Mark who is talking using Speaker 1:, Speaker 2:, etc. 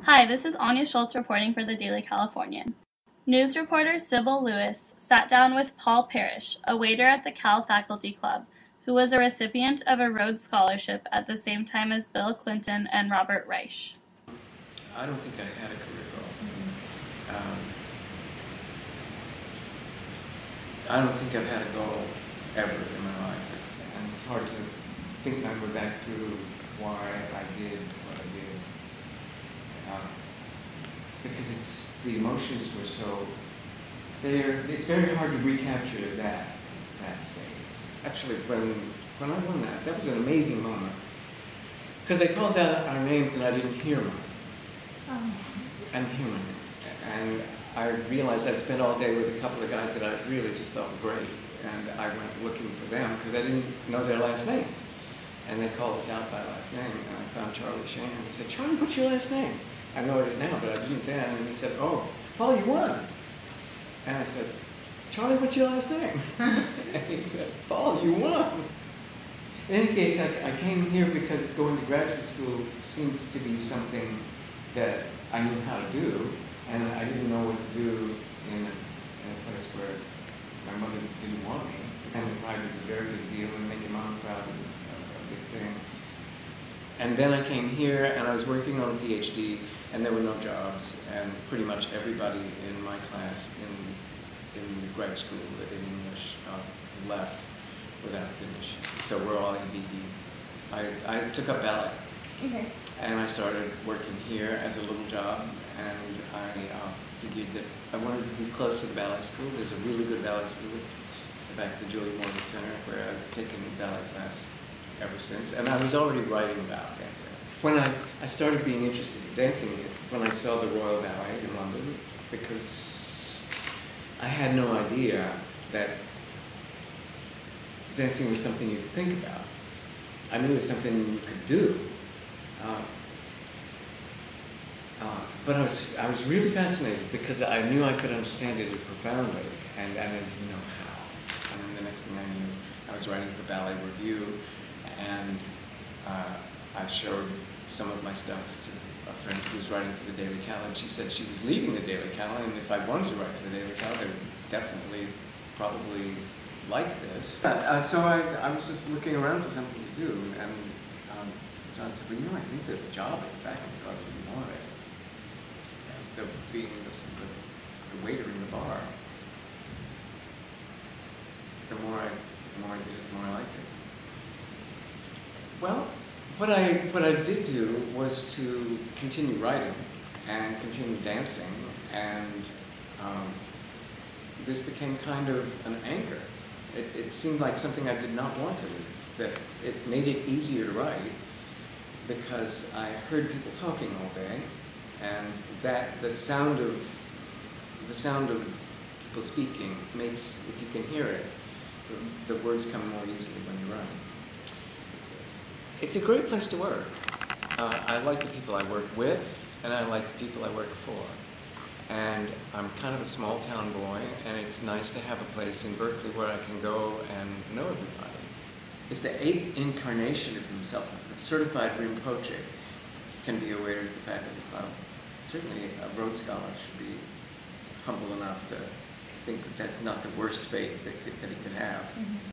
Speaker 1: Hi, this is Anya Schultz reporting for the Daily Californian. News reporter Sybil Lewis sat down with Paul Parish, a waiter at the Cal Faculty Club, who was a recipient of a Rhodes Scholarship at the same time as Bill Clinton and Robert Reich.
Speaker 2: I don't think I had a career goal. I don't think I've had a goal ever in my life. And it's hard to think my way back through why I did what I did. Because the emotions were so there. It's very hard to recapture that state. Actually, when I won that was an amazing moment. Because they called out our names and I didn't hear mine. I didn't hear mine. And I realized I'd spent all day with a couple of guys that I really just thought were great. And I went looking for them because I didn't know their last names. And they called us out by last name. And I found Charlie Shane and he said, "Charlie, what's your last name?" I know it now, but I didn't then. And he said, "Oh, Paul, you won." And I said, "Charlie, what's your last name?" And he said, "Paul, you won." In any case, I came here because going to graduate school seemed to be something that I knew how to do, and I didn't know what to do in a place where my mother didn't want me. And pride was a very big deal, and making mom proud was a big thing. And then I came here, and I was working on a PhD, and there were no jobs, and pretty much everybody in my class in the grad school in English left without finish. So we're all ABD. I took up ballet.
Speaker 3: Okay.
Speaker 2: And I started working here as a little job, and I figured that I wanted to be close to the ballet school. There's a really good ballet school at the back of the Julie Morgan Center where I've taken ballet class ever since, and I was already writing about dancing. When I started being interested in dancing when I saw the Royal Ballet in London, because I had no idea that dancing was something you could think about. I knew it was something you could do. But I was really fascinated because I knew I could understand it profoundly, and I didn't know how. And then the next thing I knew, I was writing for Ballet Review, and I showed some of my stuff to a friend who was writing for the Daily Cal, and she said she was leaving the Daily Cal, and if I wanted to write for the Daily Cal, they would definitely, probably like this. So I was just looking around for something to do, and so I said, "Well, I think there's a job at the faculty club if you want it." As being the waiter in the bar. The more I did it, the more I liked it. Well, what I did do was to continue writing and continue dancing, and this became kind of an anchor. It seemed like something I did not want to leave. That it made it easier to write because I heard people talking all day, and that the sound of people speaking makes, if you can hear it, the words come more easily when you write. It's a great place to work. I like the people I work with, and I like the people I work for. And I'm kind of a small town boy, and it's nice to have a place in Berkeley where I can go and know everybody. If the 8th incarnation of himself, the certified Rinpoche, can be a waiter at the faculty club, certainly a Rhodes Scholar should be humble enough to think that that's not the worst fate that he could have. Mm-hmm.